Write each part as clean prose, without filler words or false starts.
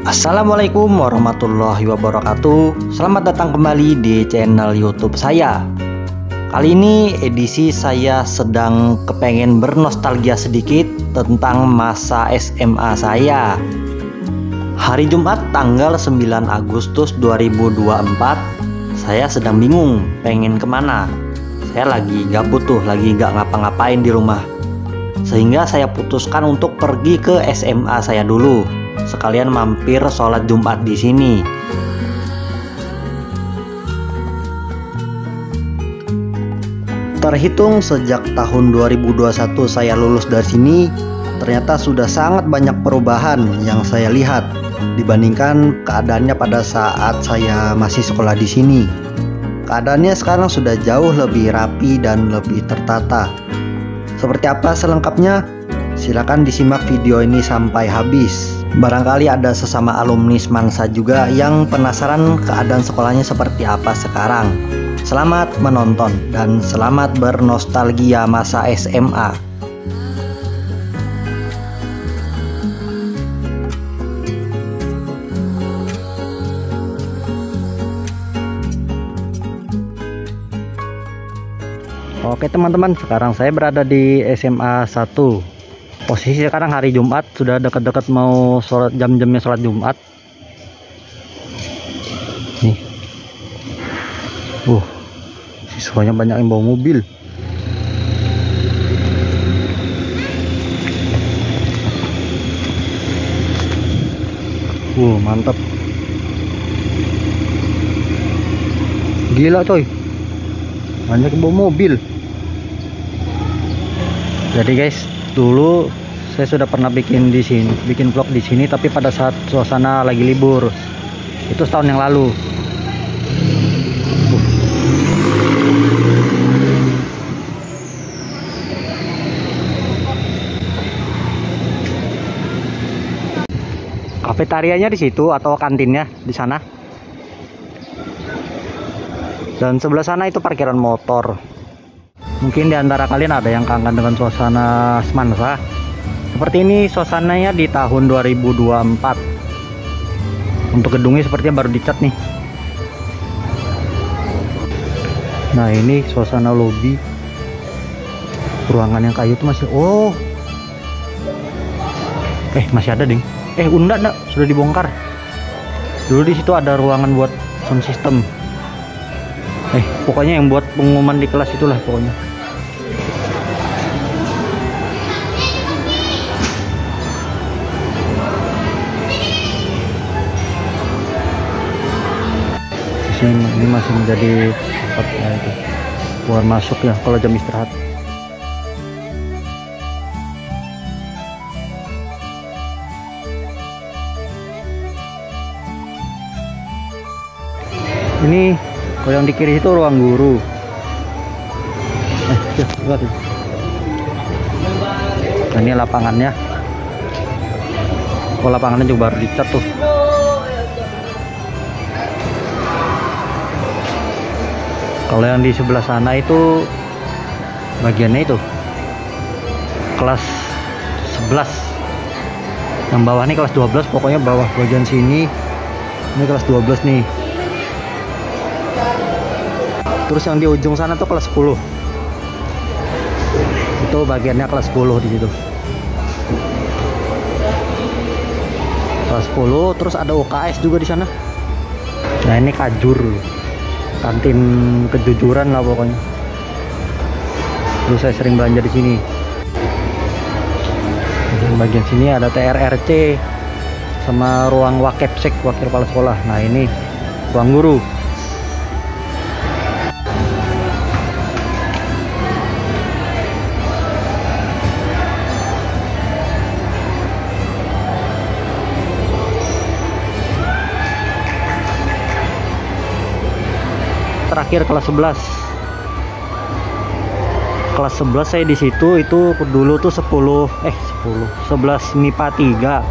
Assalamualaikum warahmatullahi wabarakatuh. Selamat datang kembali di channel YouTube saya. Kali ini edisi saya sedang kepengen bernostalgia sedikit tentang masa SMA saya. Hari Jumat tanggal 9 Agustus 2024. Saya sedang bingung pengen kemana. Saya lagi gabut tuh, lagi gak ngapa-ngapain di rumah. Sehingga saya putuskan untuk pergi ke SMA saya dulu. Sekalian mampir sholat Jumat di sini. Terhitung sejak tahun 2021 saya lulus dari sini, ternyata sudah sangat banyak perubahan yang saya lihat dibandingkan keadaannya pada saat saya masih sekolah di sini. Keadaannya sekarang sudah jauh lebih rapi dan lebih tertata. Seperti apa selengkapnya? Silakan disimak video ini sampai habis. Barangkali ada sesama alumni Semansa juga yang penasaran keadaan sekolahnya seperti apa sekarang. Selamat menonton dan selamat bernostalgia masa SMA. Oke teman-teman, sekarang saya berada di SMA 1. Posisi sekarang hari Jumat, sudah dekat-dekat mau sholat, jam-jamnya sholat Jumat. Nih, siswanya banyak yang bawa mobil. Mantap. Gila coy, banyak yang bawa mobil. Jadi guys, dulu saya sudah pernah bikin vlog di sini, tapi pada saat suasana lagi libur. Itu setahun yang lalu. Kafetarianya di situ atau kantinnya di sana. Dan sebelah sana itu parkiran motor. Mungkin di antara kalian ada yang kangen dengan suasana Semansa. Seperti ini suasananya di tahun 2024. Untuk gedungnya sepertinya baru dicat nih. Nah, ini suasana lobi. Ruangan yang kayu itu masih masih ada ding. Enggak, sudah dibongkar. Dulu di situ ada ruangan buat sound system. Pokoknya yang buat pengumuman di kelas itulah pokoknya. Ini masih menjadi tempat itu buat masuk ya kalau jam istirahat. Ini kalau yang di kiri itu ruang guru. Lihat itu. Nah, ini lapangannya. Lapangannya juga baru dicat tuh. Kalau yang di sebelah sana itu bagiannya itu kelas 11. Yang bawah ini kelas 12, pokoknya bawah bagian sini ini kelas 12 nih. Terus yang di ujung sana tuh kelas 10. Itu bagiannya kelas 10 di situ. Kelas 10, terus ada UKS juga di sana. Nah, ini Kajur. Kantin kejujuran lah pokoknya. Terus saya sering belanja di sini. Di bagian sini ada TRRC sama ruang Wakepsek, wakil kepala sekolah. Nah, ini ruang guru. Terakhir kelas 11. Kelas 11 saya di situ itu dulu tuh 11 MIPA 3.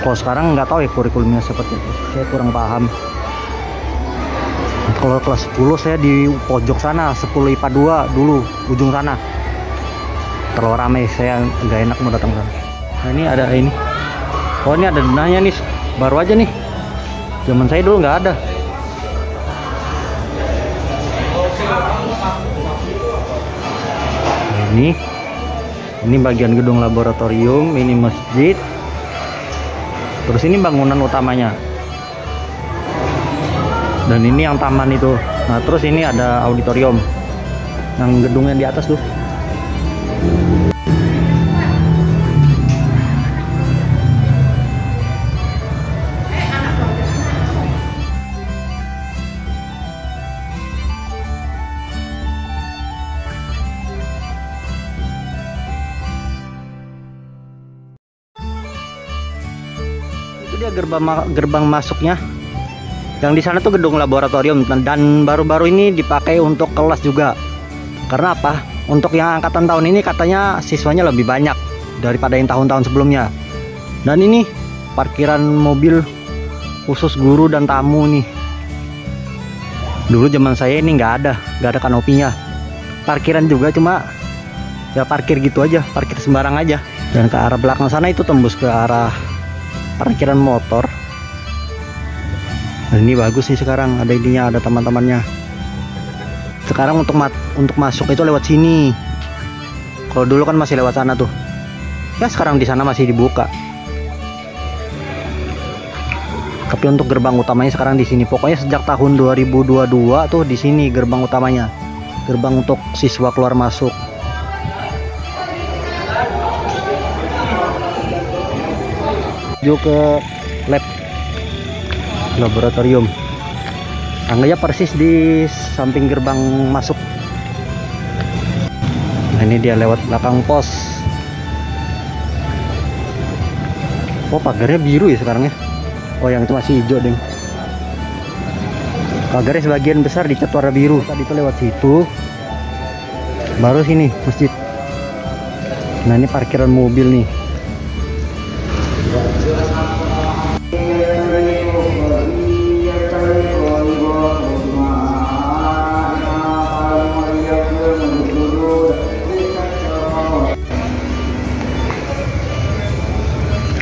Kalau sekarang nggak tahu ya kurikulumnya seperti itu. Saya kurang paham. Kalau kelas 10 saya di pojok sana, 10 IPA 2 dulu, ujung sana. Terlalu ramai, saya nggak enak mau datang sana. Nah, ini ada ini Oh ini ada denahnya nih, baru aja nih. Zaman saya dulu nggak ada. Nah, ini bagian gedung laboratorium, ini masjid. Terus ini bangunan utamanya. Dan ini yang taman itu. Nah terus ini ada auditorium. Yang gedungnya di atas tuh. Dia gerbang masuknya. Yang di sana tuh gedung laboratorium dan baru-baru ini dipakai untuk kelas juga. Karena apa? Untuk yang angkatan tahun ini katanya siswanya lebih banyak daripada yang tahun-tahun sebelumnya. Dan ini parkiran mobil khusus guru dan tamu nih. Dulu zaman saya ini nggak ada kanopinya. Parkiran juga cuma ya parkir gitu aja, parkir sembarang aja. Dan ke arah belakang sana itu tembus ke arah parkiran motor. Nah, ini bagus nih sekarang, ada ininya, ada teman-temannya. Sekarang untuk masuk itu lewat sini. Kalau dulu kan masih lewat sana tuh. Ya sekarang di sana masih dibuka. Tapi untuk gerbang utamanya sekarang di sini. Pokoknya sejak tahun 2022 tuh di sini gerbang utamanya. Gerbang untuk siswa keluar masuk. Menuju ke lab laboratorium. Tangganya persis di samping gerbang masuk. Nah, ini dia lewat belakang pos. Oh pagarnya biru ya sekarang ya. Oh yang itu masih hijau deng. Pagarnya sebagian besar dicat warna biru. Tadi itu lewat situ. Baru sini masjid. Nah ini parkiran mobil nih.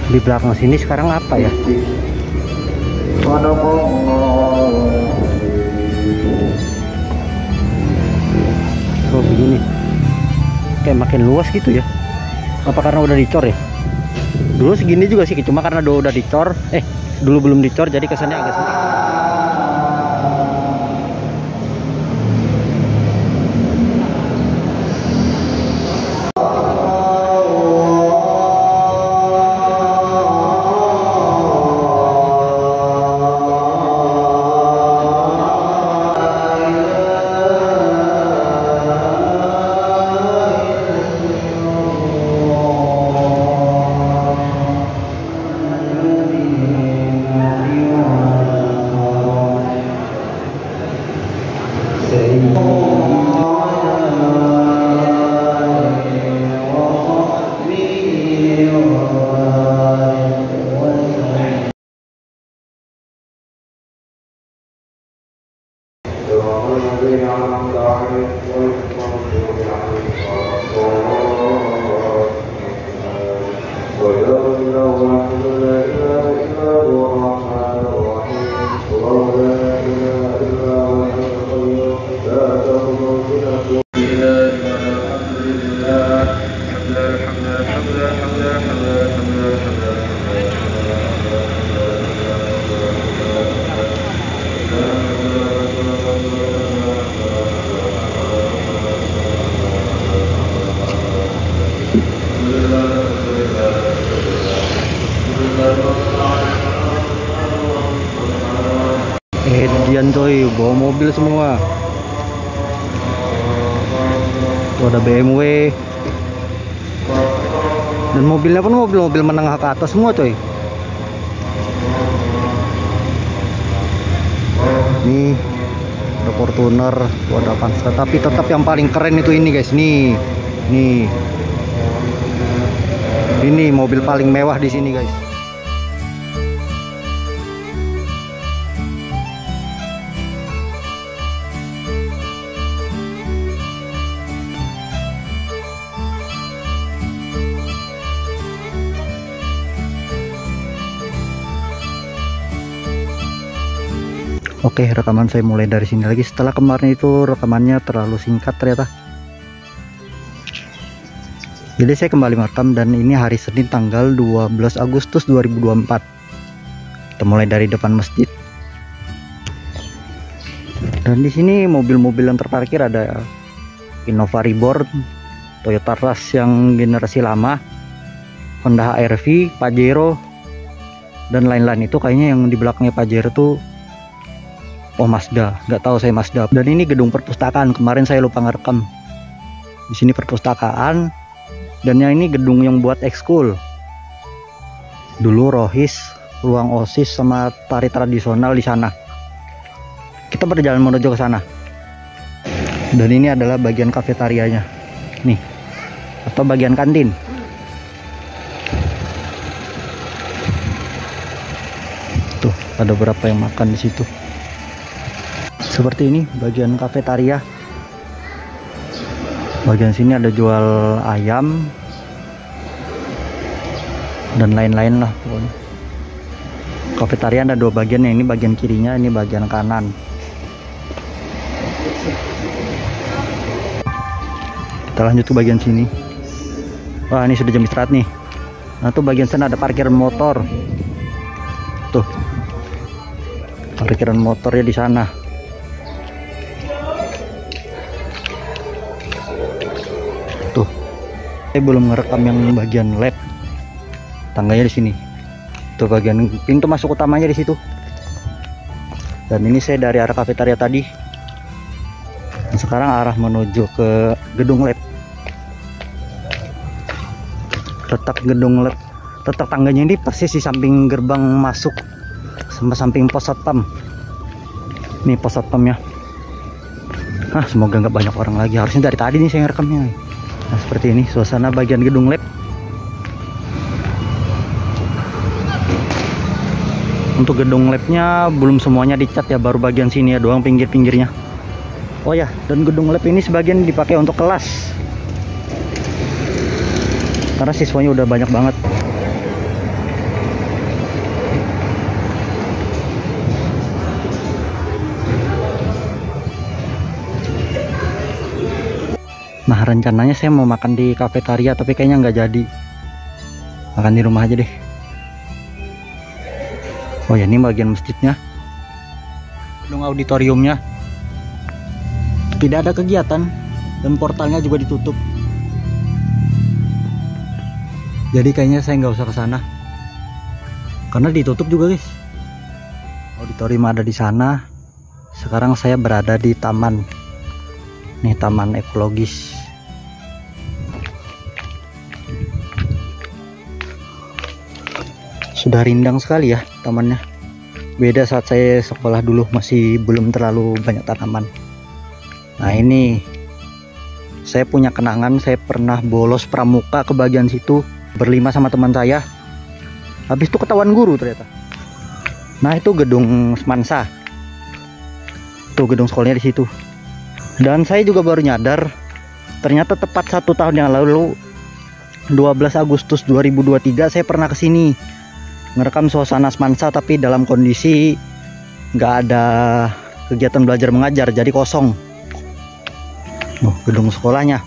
Di belakang sini sekarang apa ya? Oh begini, kayak makin luas gitu ya. Apa karena udah dicor ya? Dulu segini juga sih, cuma karena udah dicor. Dulu belum dicor, jadi kesannya agak sempit. Edian coy, bawa mobil semua. Tuh ada BMW. Dan mobilnya pun mobil-mobil menengah ke atas semua coy. Nih ada Fortuner, ada Avanza, tapi tetap yang paling keren itu ini guys. Nih ini mobil paling mewah di sini guys. Oke, rekaman saya mulai dari sini lagi. Setelah kemarin itu rekamannya terlalu singkat ternyata. Jadi saya kembali merekam dan ini hari Senin tanggal 12 Agustus 2024. Kita mulai dari depan masjid. Dan di sini mobil-mobil yang terparkir ada Innova Reborn, Toyota Rush yang generasi lama, Honda HR-V, Pajero, dan lain-lain. Itu kayaknya yang di belakangnya Pajero tuh Mazda, nggak tahu saya Mazda. Dan ini gedung perpustakaan, kemarin saya lupa ngerekam. Di sini perpustakaan, dan yang ini gedung yang buat ekskul. Dulu Rohis, ruang OSIS sama tari tradisional di sana. Kita berjalan menuju ke sana. Dan ini adalah bagian kafetarianya, nih, atau bagian kantin. Tuh, ada beberapa yang makan di situ. Seperti ini bagian kafetaria. Bagian sini ada jual ayam dan lain-lain lah pokoknya. Kafetaria ada dua bagian, yang ini bagian kirinya, ini bagian kanan. Kita lanjut ke bagian sini. Wah, ini sudah jam istirahat nih. Nah, tuh bagian sana ada parkiran motor. Tuh, parkiran motornya di sana. Tuh, saya belum ngerekam yang bagian lab. Tangganya di sini. Tuh bagian pintu masuk utamanya di situ. Dan ini saya dari arah kafetaria tadi. Dan sekarang arah menuju ke gedung lab. Letak gedung lab, letak tangganya ini persis di samping gerbang masuk sama samping pos satpam. Nih pos satpamnya. Semoga nggak banyak orang lagi. Harusnya dari tadi nih saya ngerekamnya. Nah, seperti ini suasana bagian gedung lab. Untuk gedung labnya belum semuanya dicat ya, baru bagian sini ya doang, pinggir-pinggirnya. Oh ya, dan gedung lab ini sebagian dipakai untuk kelas. Karena siswanya udah banyak banget. Nah, rencananya saya mau makan di kafetaria, tapi kayaknya nggak jadi. Makan di rumah aja deh. Oh ya, ini bagian masjidnya. Gedung auditoriumnya. Tidak ada kegiatan dan portalnya juga ditutup. Jadi kayaknya saya nggak usah ke sana. Karena ditutup juga, guys. Auditorium ada di sana. Sekarang saya berada di taman. Nih, taman ekologis. Sudah rindang sekali ya tamannya. Beda saat saya sekolah dulu, masih belum terlalu banyak tanaman. Nah, ini saya punya kenangan, saya pernah bolos pramuka ke bagian situ berlima sama teman saya. Habis itu ketahuan guru ternyata. Nah, itu gedung Semansa. Tuh gedung sekolahnya di situ. Dan saya juga baru nyadar, ternyata tepat 1 tahun yang lalu, 12 Agustus 2023, saya pernah kesini ngerekam suasana Semansa, tapi dalam kondisi nggak ada kegiatan belajar mengajar, jadi kosong. Gedung sekolahnya.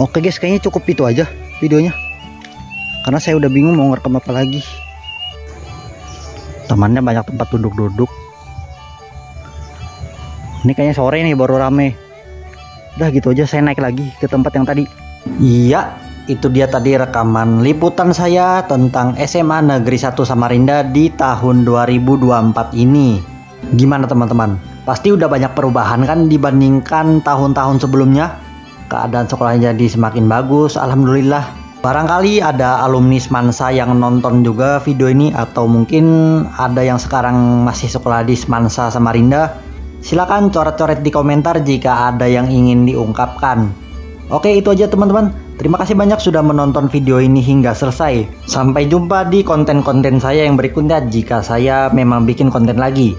Oke guys, kayaknya cukup itu aja videonya, karena saya udah bingung mau ngerekam apa lagi. Tamannya banyak tempat duduk-duduk. Ini kayaknya sore nih baru rame. Udah gitu aja, saya naik lagi ke tempat yang tadi. Iya, itu dia tadi rekaman liputan saya tentang SMA Negeri 1 Samarinda di tahun 2024 ini. Gimana teman-teman? Pasti udah banyak perubahan kan dibandingkan tahun-tahun sebelumnya? Keadaan sekolahnya jadi semakin bagus, alhamdulillah. Barangkali ada alumni Semansa yang nonton juga video ini, atau mungkin ada yang sekarang masih sekolah di Semansa Samarinda. Silakan coret-coret di komentar jika ada yang ingin diungkapkan. Oke, itu aja teman-teman. Terima kasih banyak sudah menonton video ini hingga selesai. Sampai jumpa di konten-konten saya yang berikutnya jika saya memang bikin konten lagi.